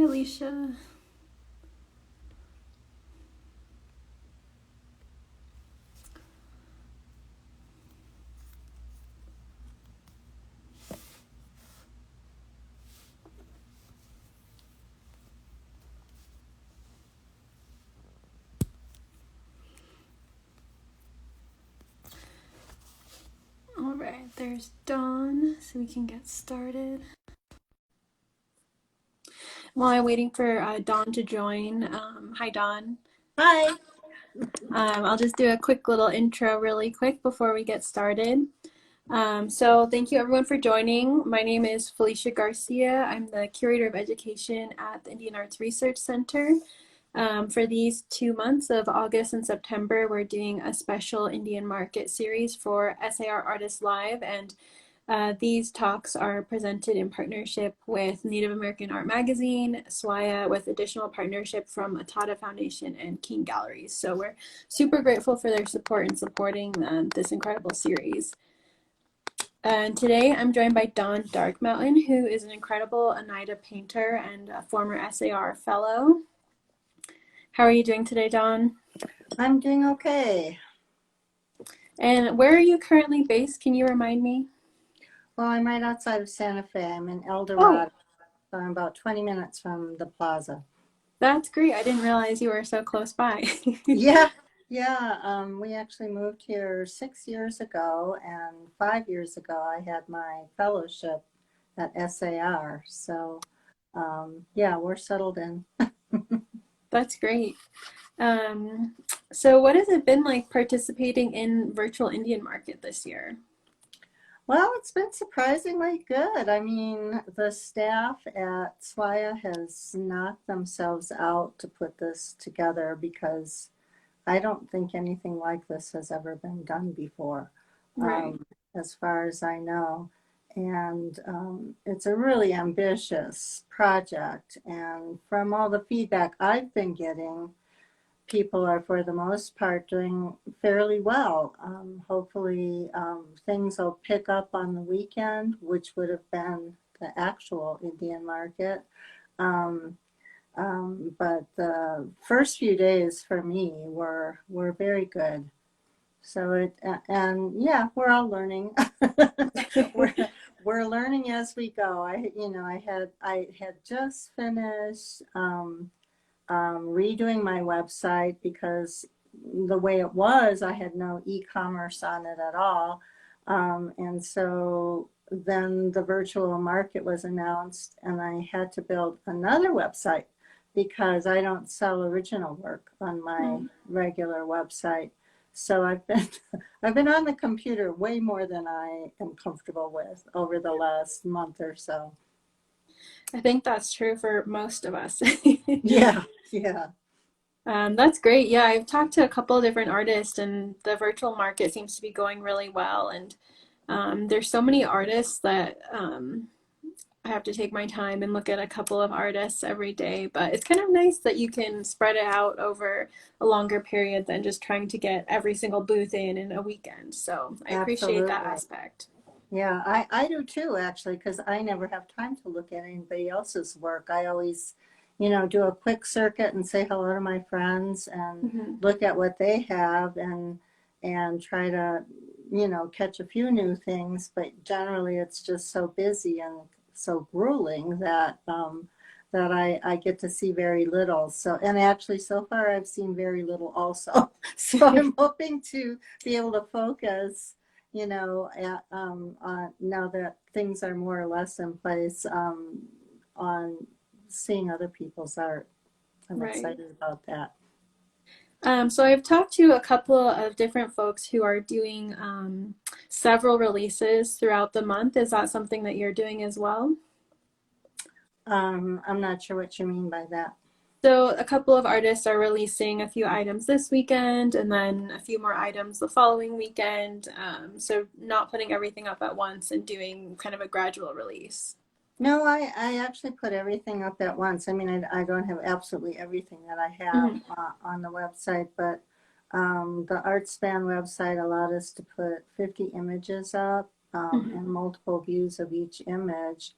Alicia. All right, there's Dawn, so we can get started. While I'm waiting for Dawn to join, hi Dawn. Hi. I'll just do a quick little intro really quick before we get started. So thank you everyone for joining. My name is Felicia Garcia. I'm the Curator of Education at the Indian Arts Research Center. For these 2 months of August and September, we're doing a special Indian Market series for SAR Artists Live, and these talks are presented in partnership with Native American Art Magazine, SWAIA, with additional partnership from Atata Foundation and King Galleries. So we're super grateful for their support in supporting this incredible series. And today I'm joined by Dawn Darkmountain, who is an incredible Oneida painter and a former SAR fellow. How are you doing today, Dawn? I'm doing okay. And where are you currently based? Can you remind me? Well, I'm right outside of Santa Fe. I'm in El Oh, Dorado. So I'm about 20 minutes from the plaza. that's great. I didn't realize you were so close by. Yeah, yeah. We actually moved here 6 years ago, and 5 years ago I had my fellowship at SAR. So, yeah, we're settled in. That's great. Um, so what has it been like participating in Virtual Indian Market this year? Well, it's been surprisingly good. I mean, the staff at SWAIA has knocked themselves out to put this together because I don't think anything like this has ever been done before, Right. as far as I know. And it's a really ambitious project. And from all the feedback I've been getting, people are, for the most part, doing fairly well. Hopefully, things will pick up on the weekend, which would have been the actual Indian market. Um, but the first few days for me were very good. So and yeah, we're all learning. we're we're learning as we go. I had just finished redoing my website because the way it was, I had no e-commerce on it at all, and so then the virtual market was announced, and I had to build another website because I don't sell original work on my Mm. regular website. So I've been I've been on the computer way more than I am comfortable with over the last month or so. I think that's true for most of us. Yeah, yeah. That's great. Yeah, I've talked to a couple of different artists, and the virtual market seems to be going really well. And there's so many artists that I have to take my time and look at a couple of artists every day. But it's kind of nice that you can spread it out over a longer period than just trying to get every single booth in a weekend. So I appreciate that Absolutely. aspect. Yeah, I do too, actually, because I never have time to look at anybody else's work. I always, do a quick circuit and say hello to my friends and Mhm. look at what they have and try to, catch a few new things. But generally, it's just so busy and so grueling that I get to see very little. So, and actually, so far, I've seen very little also. So I'm hoping to be able to focus now that things are more or less in place, on seeing other people's art. I'm Right. excited about that. So I've talked to a couple of different folks who are doing several releases throughout the month. Is that something that you're doing as well? I'm not sure what you mean by that. So a couple of artists are releasing a few items this weekend and then a few more items the following weekend. So not putting everything up at once and doing kind of a gradual release. No, I actually put everything up at once. I mean, I don't have absolutely everything that I have Mhm. on the website, but the ArtSpan website allowed us to put 50 images up, Mhm. and multiple views of each image.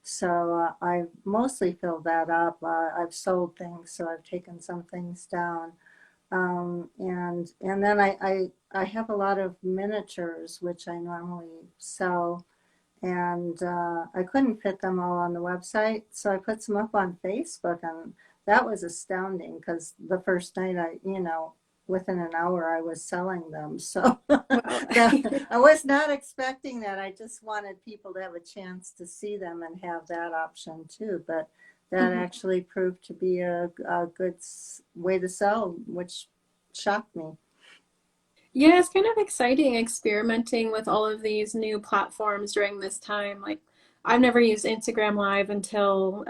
So I've mostly filled that up. I've sold things, so I've taken some things down. And then I have a lot of miniatures, which I normally sell, and I couldn't fit them all on the website, so I put some up on Facebook, and that was astounding because the first night within an hour I was selling them. So Wow. I was not expecting that. I just wanted people to have a chance to see them and have that option too. But that Mhm. actually proved to be a good way to sell, which shocked me. Yeah, it's kind of exciting experimenting with all of these new platforms during this time. Like, I've never used Instagram Live until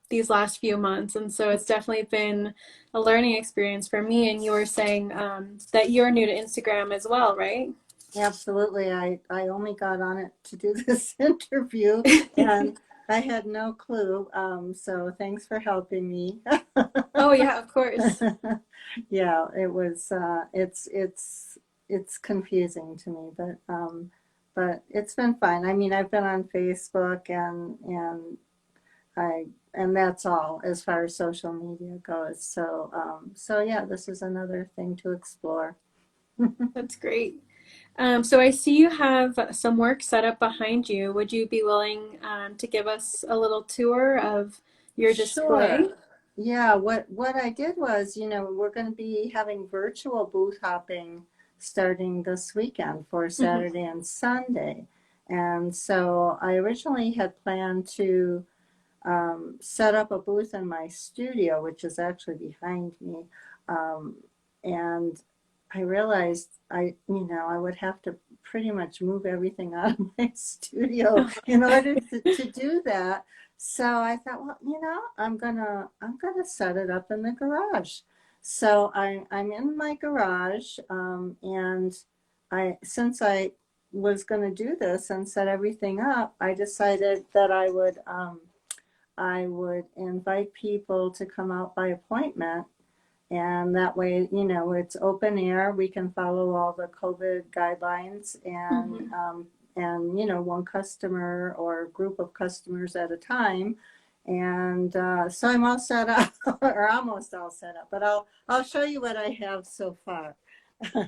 these last few months, and so it's definitely been a learning experience for me. And you were saying that you're new to Instagram as well, right? Absolutely. I only got on it to do this interview, and I had no clue. So thanks for helping me. Oh, yeah, of course. Yeah, it was it's confusing to me, but it's been fun. I mean, I've been on Facebook, I and that's all as far as social media goes. So yeah, this is another thing to explore. That's great. So I see you have some work set up behind you. Would you be willing to give us a little tour of your display? Sure. Yeah, what I did was, we're going to be having virtual booth hopping starting this weekend for Hmm. Saturday and Sunday. And so I originally had planned to set up a booth in my studio, which is actually behind me. Um, and I realized I would have to pretty much move everything out of my studio in order to do that. So I thought, well, I'm gonna set it up in the garage. So I'm in my garage, and since I was going to do this and set everything up, I decided that I would invite people to come out by appointment. And that way, it's open air. We can follow all the COVID guidelines, Hmm. and one customer or group of customers at a time. And so I'm all set up, or almost all set up. But I'll show you what I have so far. So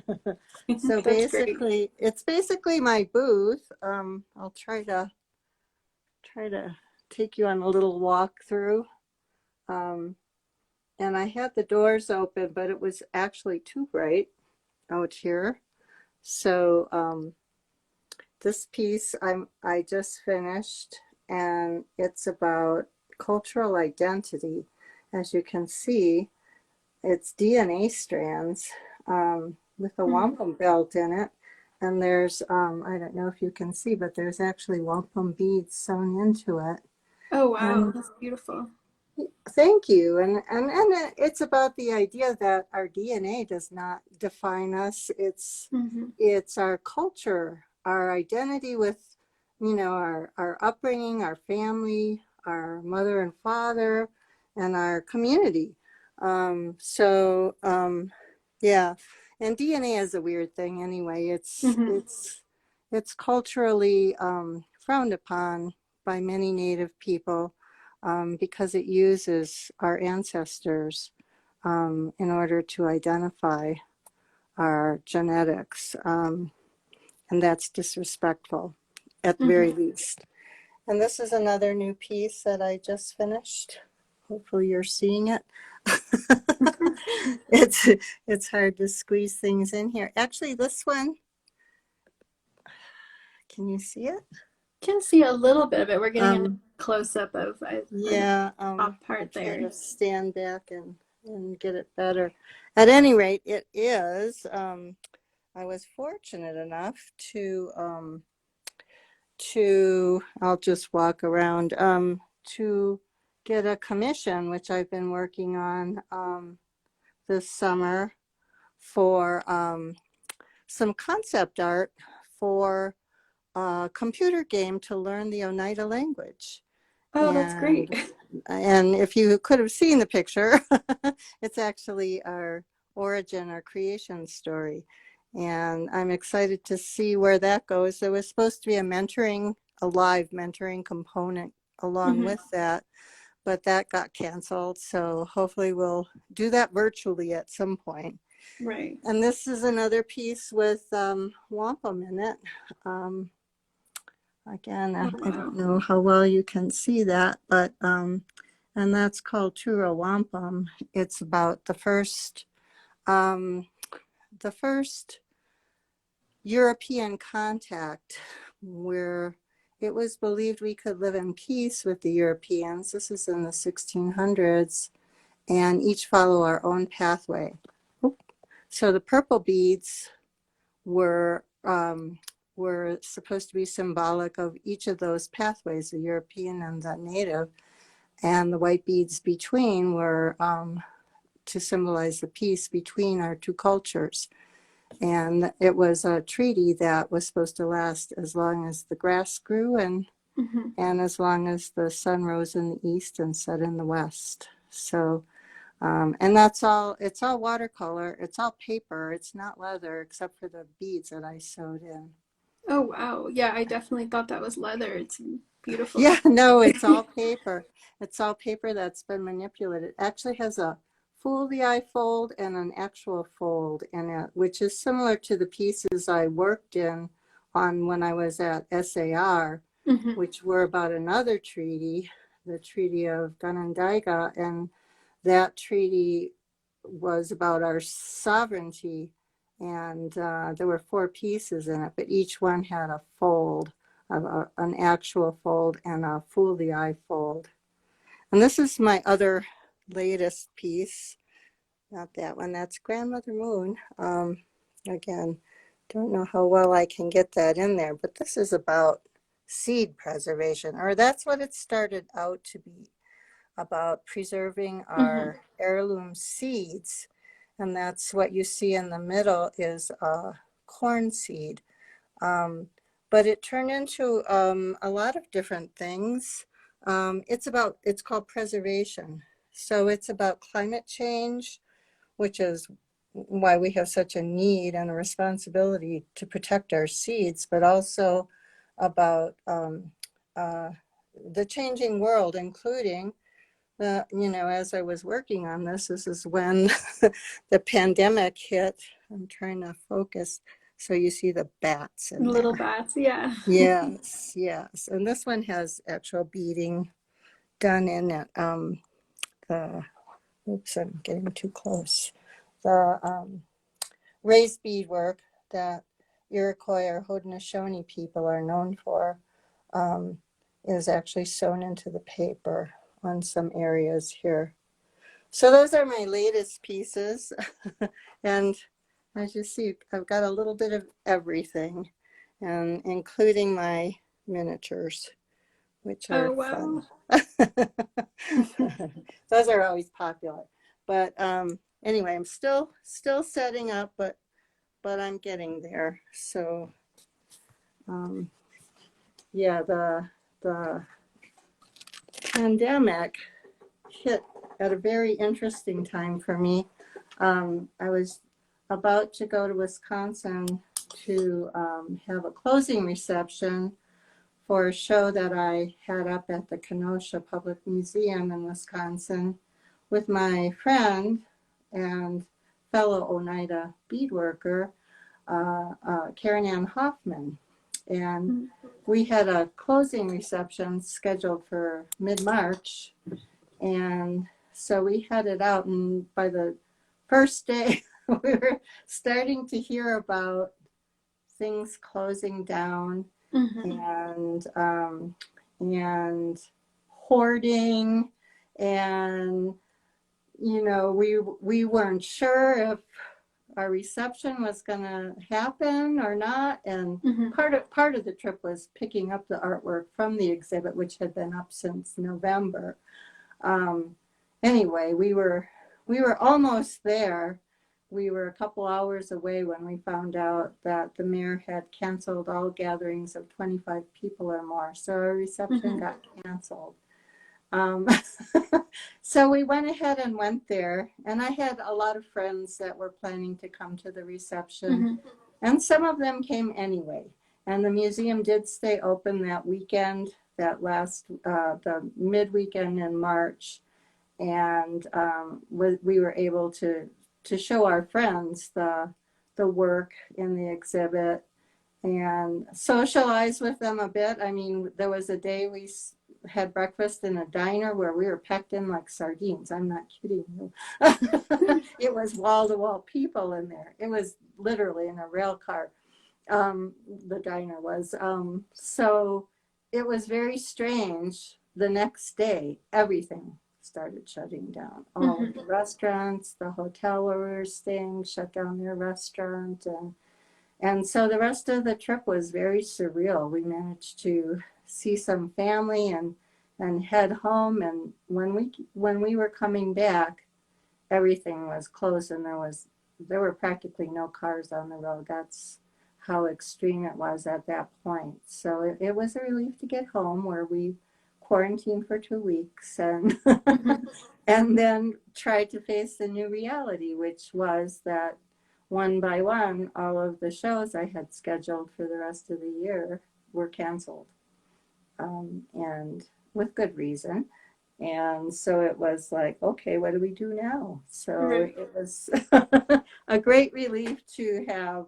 That's great. basically, it's basically my booth. I'll try to take you on a little walk through. Um, and I had the doors open, but it was actually too bright out here. So this piece I just finished, and it's about cultural identity. As you can see, it's DNA strands with a Mhm. wampum belt in it. And there's, I don't know if you can see, but there's actually wampum beads sewn into it. Oh, wow. And That's beautiful. thank you. And it's about the idea that our DNA does not define us. Hmm. It's our culture, our identity with, our upbringing, our family, our mother and father, and our community. Yeah. And DNA is a weird thing anyway. Hmm. It's culturally frowned upon by many Native people, because it uses our ancestors in order to identify our genetics, and that's disrespectful at the very Hmm. least. And this is another new piece that I just finished. Hopefully you're seeing it. it's it's hard to squeeze things in here. Actually, this one, can you see it? Can see a little bit of it. We're getting a Um, close up of the Yeah, top I'll part try there. to stand back and get it better. At any rate, it is. I was fortunate enough to I'll just walk around, to get a commission, which I've been working on this summer for some concept art for a computer game to learn the Oneida language. Oh, that's great. And if you could have seen the picture, it's actually our origin, our creation story. And I'm excited to see where that goes. There was supposed to be a live mentoring component along with that, but that got canceled. So hopefully we'll do that virtually at some point. Right. And this is another piece with wampum in it. Again, Oh, I wow. don't know how well you can see that, but and that's called Churro Wampum. It's about um, the first European contact where it was believed we could live in peace with the Europeans. This is in the 1600s, and each follow our own pathway. So the purple beads were supposed to be symbolic of each of those pathways, the European and the native, and the white beads between were to symbolize the peace between our two cultures. And it was a treaty that was supposed to last as long as the grass grew and as long as the sun rose in the east and set in the west. So, and that's all, it's all watercolor, it's all paper, it's not leather except for the beads that I sewed in. Oh, wow. Yeah, I definitely thought that was leather. It's beautiful. Yeah, no, it's all paper. It's all paper that's been manipulated. It actually has a fool the eye fold and an actual fold in it, which is similar to the pieces I worked in on when I was at SAR, which were about another treaty, the Treaty of Onondaga, and that treaty was about our sovereignty, and there were 4 pieces in it, but each one had a fold, an actual fold and a fool the eye fold. And this is my other latest piece, not that one, that's Grandmother Moon. Again, don't know how well I can get that in there, but this is about seed preservation, or that's what it started out to be, about preserving our heirloom seeds. And that's what you see in the middle is a corn seed. But it turned into a lot of different things. It's called preservation. So it's about climate change, which is why we have such a need and a responsibility to protect our seeds, but also about the changing world, including as I was working on this is when the pandemic hit. I'm trying to focus so you see the bats in Little there. bats, yeah. Yes, yes. And this one has actual beading done in it. Oops, I'm getting too close. The raised beadwork that Iroquois or Haudenosaunee people are known for is actually sewn into the paper on some areas here. So those are my latest pieces. And as you see, I've got a little bit of everything, and including my miniatures, which Oh, are wow. fun. Those are always popular. But anyway, I'm still setting up, but I'm getting there. So yeah, the pandemic hit at a very interesting time for me. I was about to go to Wisconsin to have a closing reception for a show that I had up at the Kenosha Public Museum in Wisconsin with my friend and fellow Oneida beadworker, Karen Ann Hoffman. And we had a closing reception scheduled for mid-March. And so we headed out, and by the first day, we were starting to hear about things closing down and hoarding, and we weren't sure if our reception was going to happen or not. And part of the trip was picking up the artwork from the exhibit, which had been up since November. Anyway, we were almost there. We were a couple hours away when we found out that the mayor had canceled all gatherings of 25 people or more. So our reception got canceled. So we went ahead and went there, and I had a lot of friends that were planning to come to the reception, and some of them came anyway. And the museum did stay open that weekend that last, the mid-weekend in March, and we were able to show our friends the work in the exhibit and socialize with them a bit. I mean, there was a day we had breakfast in a diner where we were packed in like sardines. I'm not kidding you. It was wall-to-wall people in there. It was literally in a rail car. The diner was. So it was very strange. The next day, everything started shutting down. All of the restaurants, the hotel where we were staying shut down their restaurant, and so the rest of the trip was very surreal. We managed to see some family and head home. And when we were coming back, everything was closed, and there were practically no cars on the road. That's how extreme it was at that point. So it was a relief to get home, where we quarantined for 2 weeks and and then tried to face the new reality, which was that one by one, all of the shows I had scheduled for the rest of the year were canceled, and with good reason. And so it was like, okay, what do we do now? So Right. it was a great relief to have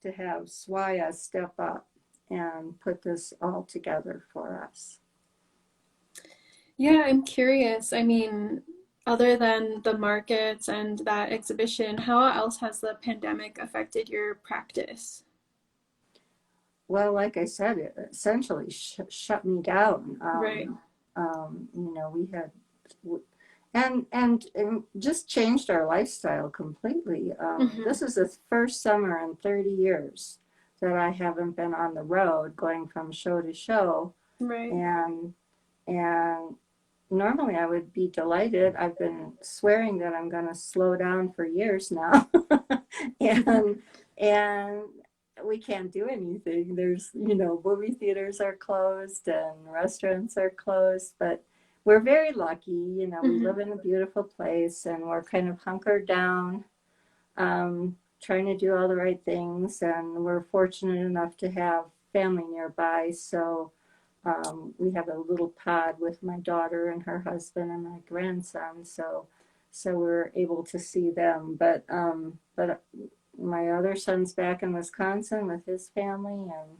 SWAIA step up and put this all together for us. Yeah, I'm curious. I mean, other than the markets and that exhibition, how else has the pandemic affected your practice? Well, like I said, it essentially shut me down. Right. We had and just changed our lifestyle completely. Hmm. This is the first summer in 30 years that I haven't been on the road, going from show to show, Right. and and normally I would be delighted. I've been swearing that I'm going to slow down for years now, and and we can't do anything. There's, movie theaters are closed and restaurants are closed, but we're very lucky. We Hmm. live in a beautiful place, and we're kind of hunkered down, trying to do all the right things, and we're fortunate enough to have family nearby. So we have a little pod with my daughter and her husband and my grandson, so we're able to see them. But my other son's back in Wisconsin with his family, and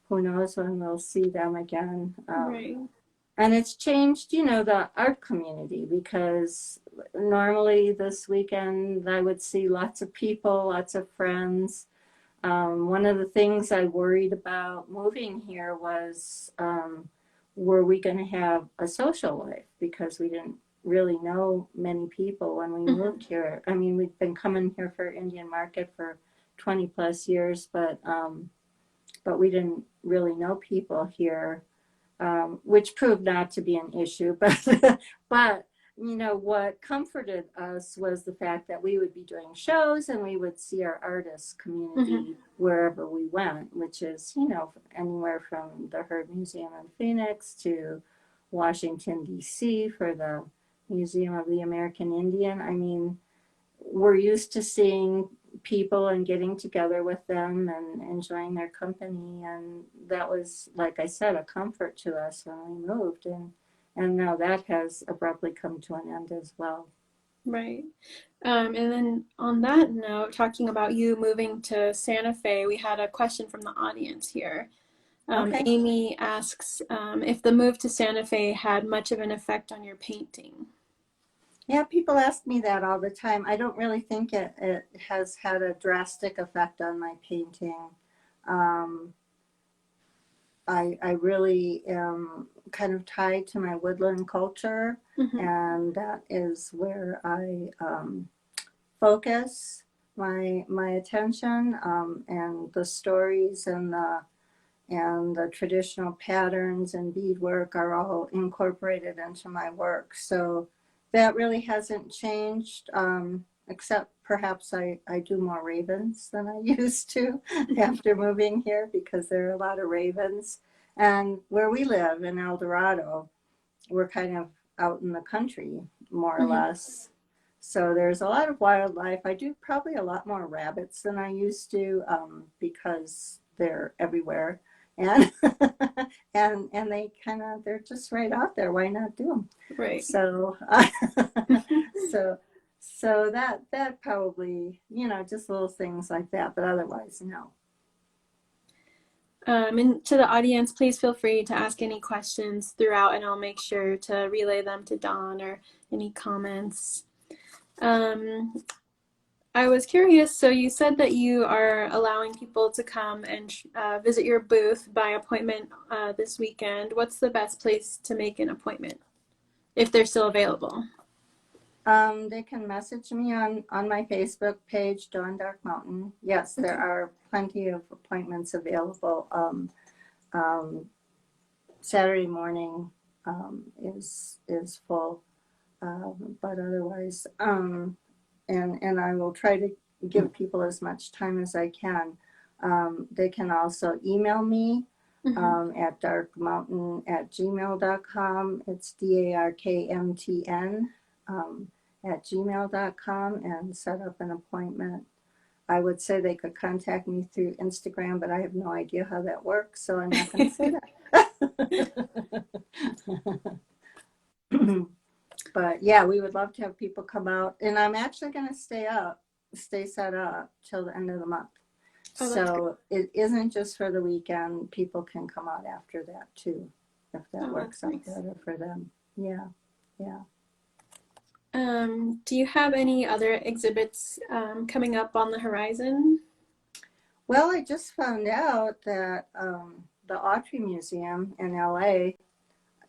who knows when we'll see them again. Right. And it's changed, the art community, because normally this weekend I would see lots of people, lots of friends. One of the things I worried about moving here was, were we going to have a social life? Because we didn't really know many people when we Hmm. moved here. I mean, we've been coming here for Indian Market for 20 plus years, but we didn't really know people here, which proved not to be an issue. But what comforted us was the fact that we would be doing shows and we would see our artist Hmm. community wherever we went, which is anywhere from the Herd Museum in Phoenix to Washington D.C. for the Museum of the American Indian. I mean, we're used to seeing people and getting together with them and enjoying their company, and that was, like I said, a comfort to us when we moved, and now that has abruptly come to an end as well. Right. And then on that note, talking about you moving to Santa Fe, we had a question from the audience here. Okay. Amy asks if the move to Santa Fe had much of an effect on your painting. Yeah, people ask me that all the time. I don't really think it has had a drastic effect on my painting. um, I really am kind of tied to my woodland culture, Hmm. and that is where I focus my attention, and the stories and the traditional patterns and beadwork are all incorporated into my work. So that really hasn't changed, except perhaps I do more ravens than I used to after moving here, because there are a lot of ravens. And where we live in El Dorado, we're kind of out in the country, more or Hmm. less. So there's a lot of wildlife. I do probably a lot more rabbits than I used to, because they're everywhere. and and they kind of, they're just right out there. Why not do them? Right. So so that probably, you know, just little things like that, but otherwise no. And to the audience, please feel free to ask any questions throughout, and I'll make sure to relay them to Dawn, or any comments. Um, I was curious, so you said that you are allowing people to come and visit your booth by appointment this weekend. What's the best place to make an appointment, if they're still available? They can message me on my Facebook page, Dawn Dark Mountain. Yes, there Okay. are plenty of appointments available. Um, Saturday morning is full, but otherwise, and I will try to give people as much time as I can. They can also email me Mm-hmm. at darkmountain@gmail.com. It's DARKMTN at gmail.com, and set up an appointment. I would say they could contact me through Instagram, but I have no idea how that works, so I'm not going to say that. But yeah, we would love to have people come out, and I'm actually going to stay set up till the end of the month. Oh, that's great. So it isn't just for the weekend. People can come out after that too, if that Oh, that's works out nice. better for them. Yeah, yeah. Do you have any other exhibits coming up on the horizon? Well, I just found out that the Autry Museum in LA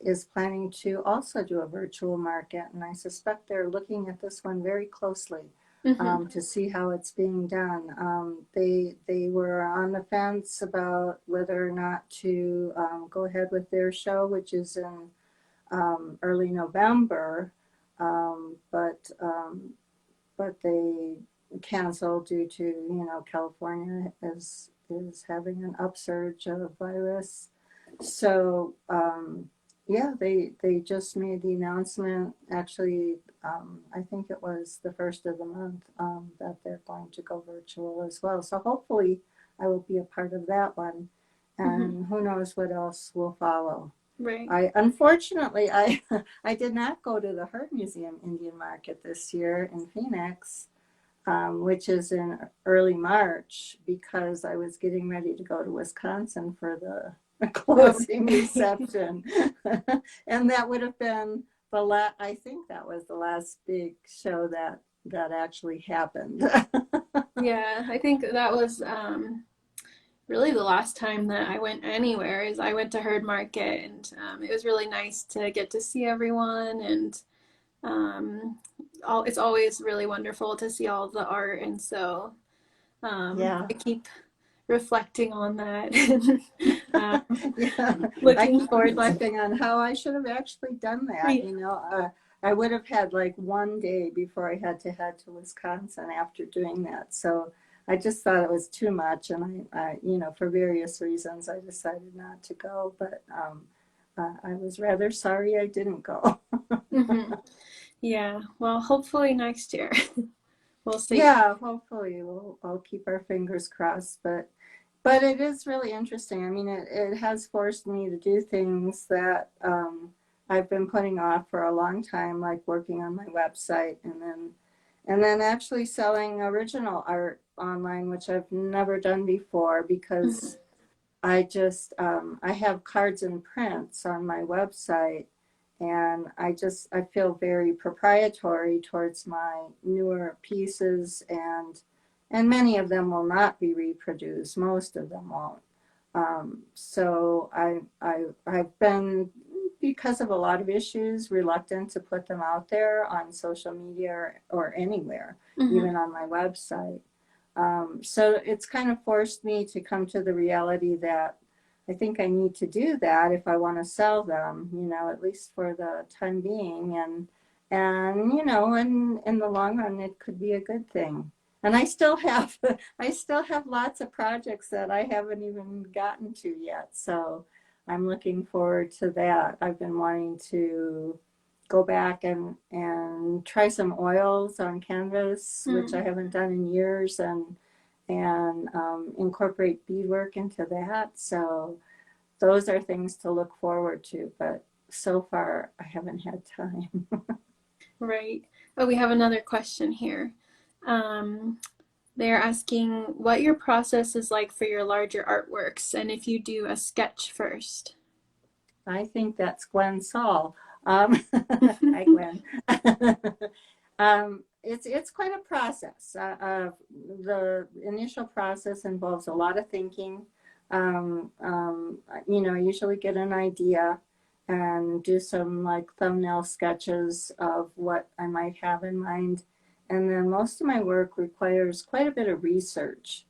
is planning to also do a virtual market, and I suspect they're looking at this one very closely Mm-hmm. to see how it's being done. They were on the fence about whether or not to go ahead with their show, which is in early November, but they canceled due to, you know, California is having an upsurge of virus. So yeah, they just made the announcement. Actually, I think it was the first of the month, that they're going to go virtual as well. So hopefully, I will be a part of that one, Mm-hmm. and who knows what else will follow. Right. I unfortunately I I did not go to the Herd Museum Indian Market this year in Phoenix, which is in early March, because I was getting ready to go to Wisconsin for the Oh. closing reception. And that would have been I think that was the last big show that actually happened. Yeah, I think that was really the last time that I went anywhere. Is I went to Herd Market, and it was really nice to get to see everyone, and um, it's always really wonderful to see all the art, and so Yeah. I keep reflecting on that and Yeah, I looking keep forward to. reflecting on how I should have actually done that. Yeah. You know, I would have had like one day before I had to head to Wisconsin after doing that. So I just thought it was too much, and you know, for various reasons, I decided not to go. But I was rather sorry I didn't go. Hmm. Yeah. Well, hopefully next year. We'll see. Yeah, hopefully I'll keep our fingers crossed. But it is really interesting. I mean, it has forced me to do things that I've been putting off for a long time, like working on my website, and then actually selling original art online, which I've never done before, Hmm. because I have cards and prints on my website, and I feel very proprietary towards my newer pieces, and many of them will not be reproduced. Most of them won't. So I've been, because of a lot of issues, reluctant to put them out there on social media, or anywhere, Hmm. even on my website. So it's kind of forced me to come to the reality that I think I need to do that if I want to sell them, you know, at least for the time being. And you know, in the long run, it could be a good thing. And I still have I still have lots of projects that I haven't even gotten to yet. So I'm looking forward to that. I've been wanting to go back and try some oils on canvas, which I Mm. haven't done in years, and incorporate beadwork into that. So those are things to look forward to, but so far I haven't had time. Right. Oh, we have another question here. Um, they're asking what your process is like for your larger artworks and if you do a sketch first. I think that's Gwen Saul. Hi, Gwen. It's quite a process. The initial process involves a lot of thinking. I usually get an idea and do some like thumbnail sketches of what I might have in mind. And then most of my work requires quite a bit of research.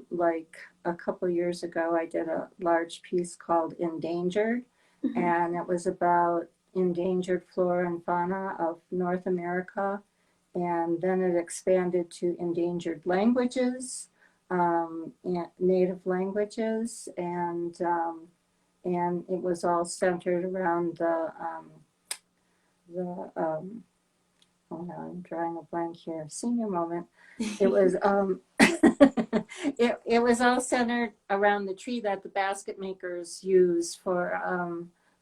Like a couple years ago, I did a large piece called Endangered, Mhm. and it was about endangered flora and fauna of North America. And then it expanded to endangered languages, and native languages, and it was all centered around the oh no, I'm drawing a blank here. Senior moment. It was it was all centered around the tree that the basket makers use for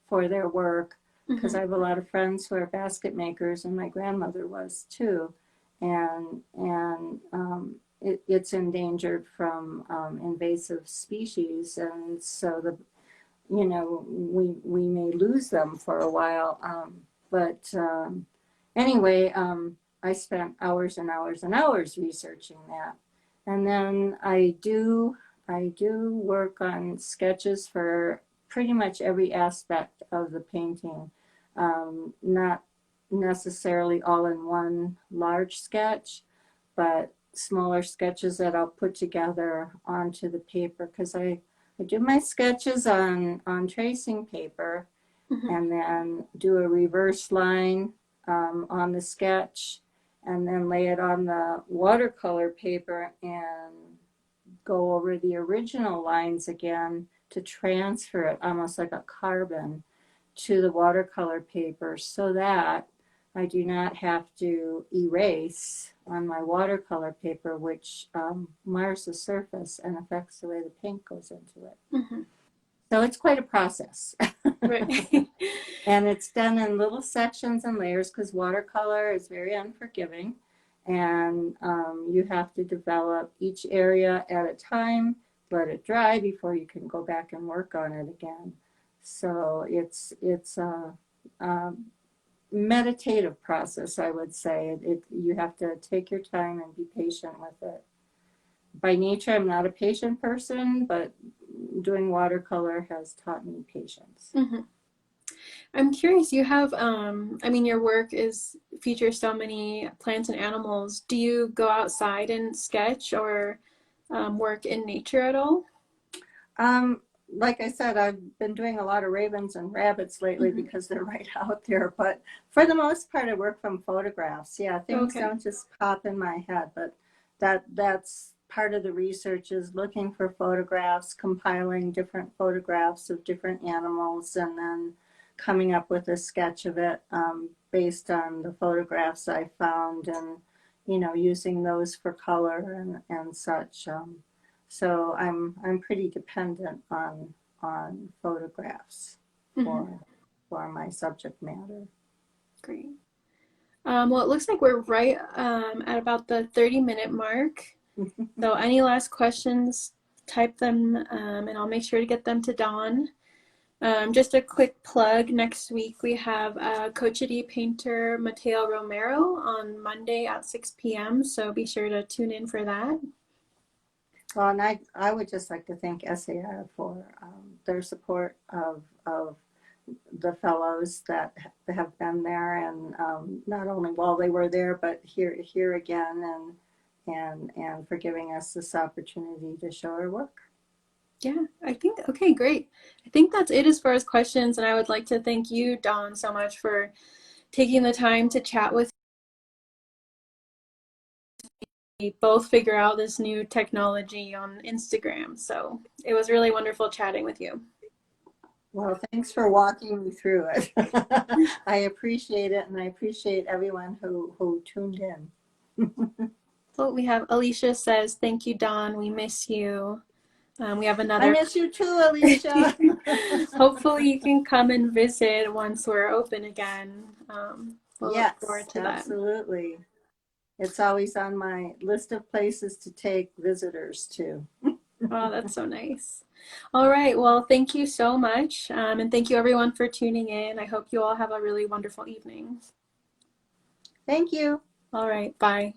their work, because Mhm. I have a lot of friends who are basket makers, and my grandmother was too, and it's endangered from invasive species, and so we may lose them for a while, but anyway, I spent hours and hours and hours researching that. And then I do work on sketches for pretty much every aspect of the painting. Not necessarily all in one large sketch, but smaller sketches that I'll put together onto the paper, because I do my sketches on tracing paper, Mhm. and then do a reverse line on the sketch, and then lay it on the watercolor paper and go over the original lines again to transfer it almost like a carbon to the watercolor paper, so that I do not have to erase on my watercolor paper, which mars the surface and affects the way the paint goes into it. Mhm. So it's quite a process. Right. And it's done in little sections and layers, because watercolor is very unforgiving. And you have to develop each area at a time, let it dry before you can go back and work on it again. So it's a meditative process, I would say. You have to take your time and be patient with it. By nature, I'm not a patient person, but doing watercolor has taught me patience. Mhm. I'm curious, you have, I mean, your work is features so many plants and animals. Do you go outside and sketch or work in nature at all? Um, like I said, I've been doing a lot of ravens and rabbits lately Hmm. because they're right out there. But for the most part, I work from photographs. Yeah, things Okay. don't just pop in my head, but that's part of the research, is looking for photographs, compiling different photographs of different animals, and then coming up with a sketch of it based on the photographs I found, and using those for color and such. So I'm pretty dependent on photographs Hmm. for for my subject matter. Great. Well, it looks like we're right at about the 30-minute mark. So any last questions, type them and I'll make sure to get them to Dawn. Just a quick plug, next week we have Cochiti painter Mateo Romero on Monday at 6 p.m. So be sure to tune in for that. Well, and I would just like to thank SAR for their support of the fellows that have been there, and not only while they were there, but here again, and for giving us this opportunity to show our work. Yeah, I think, okay, great. I think that's it as far as questions. And I would like to thank you, Dawn, so much for taking the time to chat with me, both figure out this new technology on Instagram. So it was really wonderful chatting with you. Well, thanks for walking me through it. I appreciate it, and I appreciate everyone who tuned in. Well, we have Alicia says, thank you, Dawn. We miss you. We have I another. miss you too, Alicia. Hopefully you can come and visit once we're open again. We'll look Yes, forward to that. absolutely. It's always on my list of places to take visitors to. Oh, that's so nice. All right. Well, thank you so much. And thank you everyone for tuning in. I hope you all have a really wonderful evening. Thank you. All right. Bye.